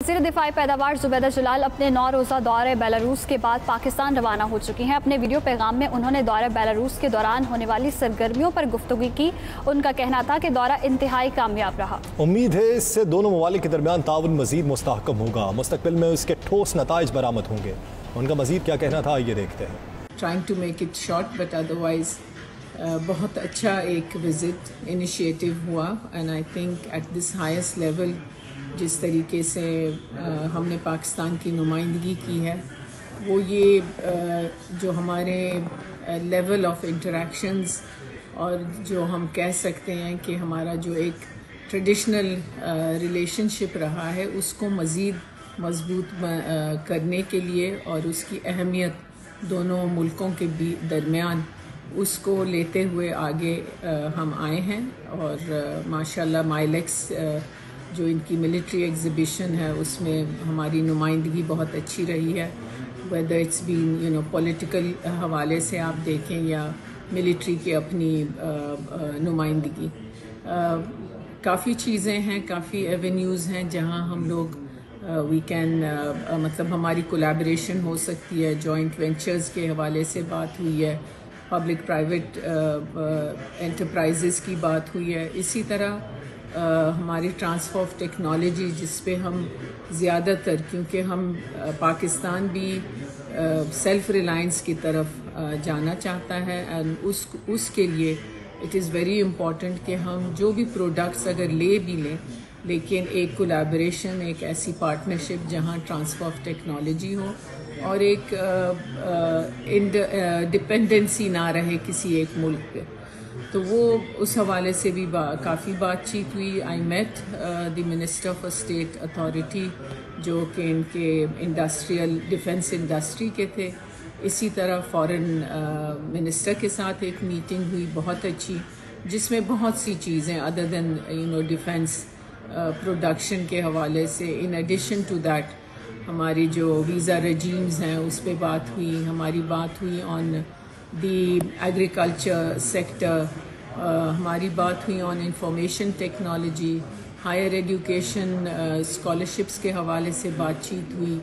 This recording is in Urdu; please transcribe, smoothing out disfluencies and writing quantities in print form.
وزیر دفاعی پیداوار زبیدہ جلال اپنے 9 روزہ دورے بیلاروس کے بعد پاکستان روانہ ہو چکی ہیں۔ اپنے ویڈیو پیغام میں انہوں نے دورہ بیلاروس کے دوران ہونے والی سرگرمیوں پر گفتگو کی۔ ان کا کہنا تھا کہ دورہ انتہائی کامیاب رہا۔ امید ہے اس سے دونوں ممالک کے درمیان تعاون مزید مستحکم ہوگا، مستقبل میں اس کے ٹھوس نتائج برآمد ہوں گے۔ ان کا مزید کیا کہنا تھا، یہ دیکھتے ہیں۔ Trying to make it short but otherwise بہت اچھا ایک وزٹ انیشیٹو ہوا and I think at this highest level جس طریقے سے ہم نے پاکستان کی نمائندگی کی ہے وہ یہ جو ہمارے لیول آف انٹریکشنز اور جو ہم کہہ سکتے ہیں کہ ہمارا جو ایک ٹریڈیشنل ریلیشن شپ رہا ہے اس کو مزید مضبوط کرنے کے لیے اور اس کی اہمیت دونوں ملکوں کے درمیان اس کو لیتے ہوئے آگے ہم آئے ہیں۔ اور ماشاءاللہ مائلیکس جو ان کی ملٹری ایگزیبیشن ہے اس میں ہماری نمائندگی بہت اچھی رہی ہے، ویدر اٹس بین پولیٹیکل حوالے سے آپ دیکھیں یا ملٹری کی اپنی نمائندگی۔ کافی چیزیں ہیں، کافی ایونیوز ہیں جہاں ہم لوگ وی کین مطلب ہماری کولیبریشن ہو سکتی ہے۔ جوائنٹ وینچرز کے حوالے سے بات ہوئی ہے، پبلک پرائیویٹ انٹرپرائزز کی بات ہوئی ہے، اسی طرح ہماری ٹرانسفر آف ٹیکنالوجی جس پہ ہم زیادہ تر، کیونکہ ہم پاکستان بھی سیلف ریلائنس کی طرف جانا چاہتا ہے اینڈ اس کے لیے اٹ از ویری امپورٹنٹ کہ ہم جو بھی پروڈکٹس اگر لے بھی لیں لیکن ایک کولیبریشن، ایک ایسی پارٹنرشپ جہاں ٹرانسفر آف ٹیکنالوجی ہو اور ایک ڈپینڈنسی نہ رہے کسی ایک ملک پہ۔ تو وہ اس حوالے سے بھی کافی بات چیت ہوئی۔ I met the minister for state authority جو کہ ان کے انڈسٹریل ڈیفنس انڈسٹری کے تھے، اسی طرح فارن منسٹر کے ساتھ ایک میٹنگ ہوئی بہت اچھی جس میں بہت سی چیزیں ادر دین ڈیفنس پروڈکشن کے حوالے سے، ان ایڈیشن ٹو دیٹ ہماری جو ویزا رجیمز ہیں اس پہ بات ہوئی، ہماری بات ہوئی آن دی ایگریکلچر سیکٹر، ہماری بات ہوئی on information technology, higher education scholarships کے حوالے سے بات چیت ہوئی۔